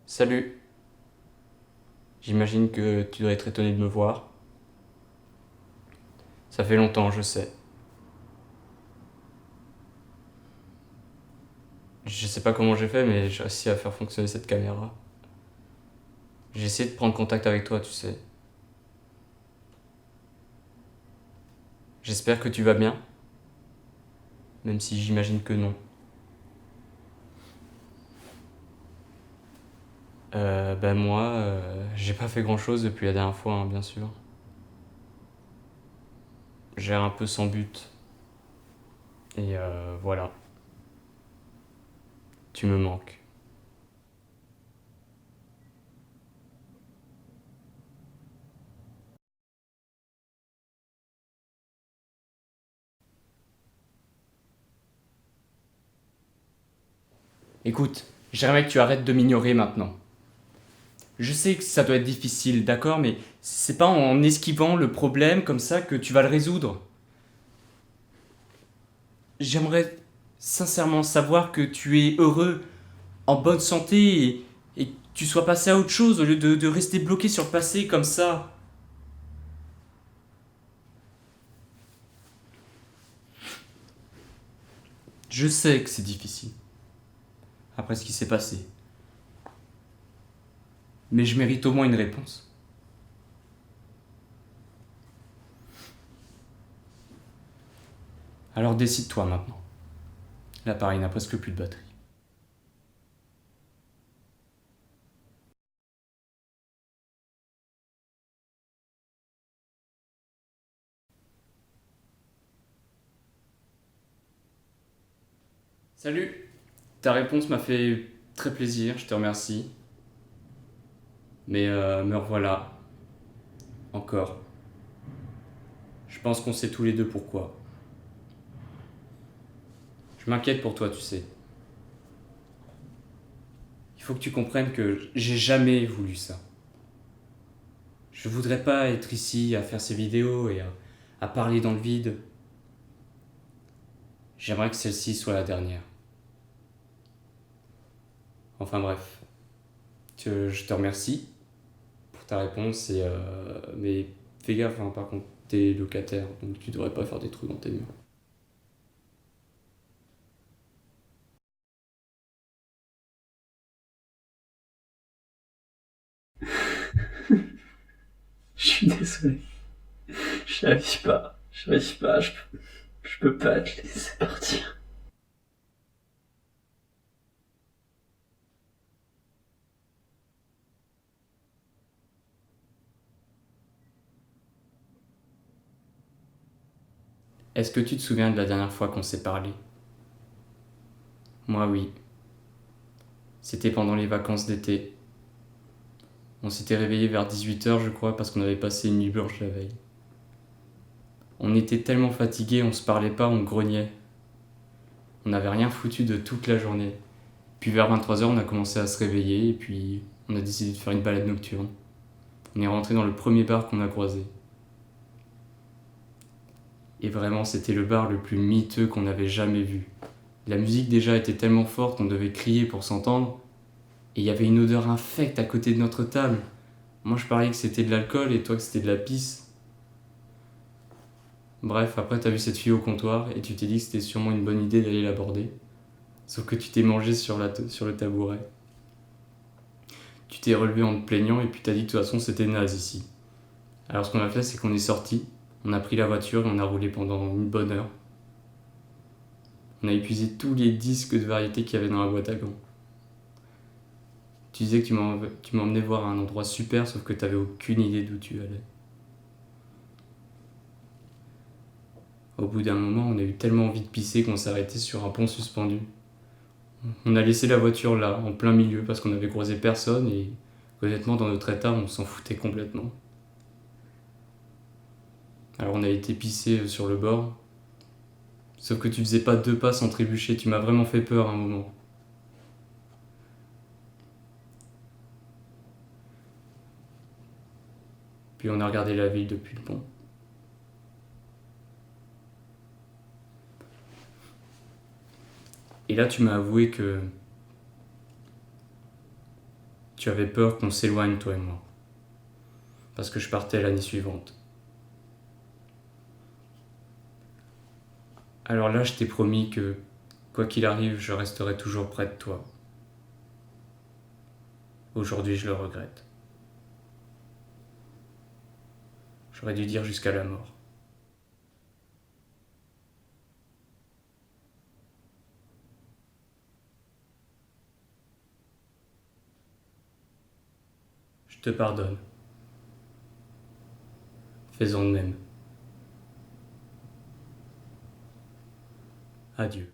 Salut, j'imagine que tu dois être étonné de me voir. Ça fait longtemps, je sais. Je sais pas comment j'ai fait, mais j'ai réussi à faire fonctionner cette caméra. J'ai essayé de prendre contact avec toi, tu sais. J'espère que tu vas bien, même si j'imagine que non. Ben moi, j'ai pas fait grand chose depuis la dernière fois, hein, bien sûr. J'ai un peu sans but. Et voilà, tu me manques. Écoute, j'aimerais que tu arrêtes de m'ignorer maintenant. Je sais que ça doit être difficile, d'accord, mais c'est pas en esquivant le problème comme ça que tu vas le résoudre. J'aimerais sincèrement savoir que tu es heureux, en bonne santé et que tu sois passé à autre chose au lieu de rester bloqué sur le passé comme ça. Je sais que c'est difficile, après ce qui s'est passé, mais je mérite au moins une réponse. Alors décide-toi maintenant. L'appareil n'a presque plus de batterie. Salut. Ta réponse m'a fait très plaisir, je te remercie. Mais me revoilà, encore. Je pense qu'on sait tous les deux pourquoi. Je m'inquiète pour toi, tu sais. Il faut que tu comprennes que j'ai jamais voulu ça. Je voudrais pas être ici à faire ces vidéos et à parler dans le vide. J'aimerais que celle-ci soit la dernière. Enfin bref, je te remercie pour ta réponse mais fais gaffe, hein, par contre, t'es locataire, donc tu devrais pas faire des trous dans tes murs. Je suis désolé. J'arrive pas. J'arrive pas. Je peux pas te laisser partir. Est-ce que tu te souviens de la dernière fois qu'on s'est parlé? Moi oui. C'était pendant les vacances d'été. On s'était réveillé vers 18 h je crois parce qu'on avait passé une nuit blanche la veille. On était tellement fatigués, on se parlait pas, on grognait. On n'avait rien foutu de toute la journée. Puis vers 23 h on a commencé à se réveiller et puis on a décidé de faire une balade nocturne. On est rentré dans le premier bar qu'on a croisé. Et vraiment, c'était le bar le plus miteux qu'on avait jamais vu. La musique déjà était tellement forte qu'on devait crier pour s'entendre. Et il y avait une odeur infecte à côté de notre table. Moi je parlais que c'était de l'alcool et toi que c'était de la pisse. Bref, après t'as vu cette fille au comptoir et tu t'es dit que c'était sûrement une bonne idée d'aller l'aborder. Sauf que tu t'es mangé sur le tabouret. Tu t'es relevé en te plaignant et puis t'as dit que de toute façon c'était naze ici. Alors ce qu'on a fait c'est qu'on est sorti, on a pris la voiture et on a roulé pendant une bonne heure. On a épuisé tous les disques de variété qu'il y avait dans la boîte à gants. Tu disais que tu m'emmenais voir un endroit super sauf que t'avais aucune idée d'où tu allais. Au bout d'un moment, on a eu tellement envie de pisser qu'on s'est arrêté sur un pont suspendu. On a laissé la voiture là, en plein milieu, parce qu'on avait croisé personne et honnêtement, dans notre état, on s'en foutait complètement. Alors on a été pisser sur le bord, sauf que tu faisais pas deux pas sans trébucher, tu m'as vraiment fait peur à un moment. Puis on a regardé la ville depuis le pont. Et là, tu m'as avoué que Tu avais peur qu'on s'éloigne, toi et moi. Parce que je partais l'année suivante. Alors là, je t'ai promis que, quoi qu'il arrive, je resterai toujours près de toi. Aujourd'hui, je le regrette. J'aurais dû dire jusqu'à la mort. Je te pardonne. Faisons de même. Adieu.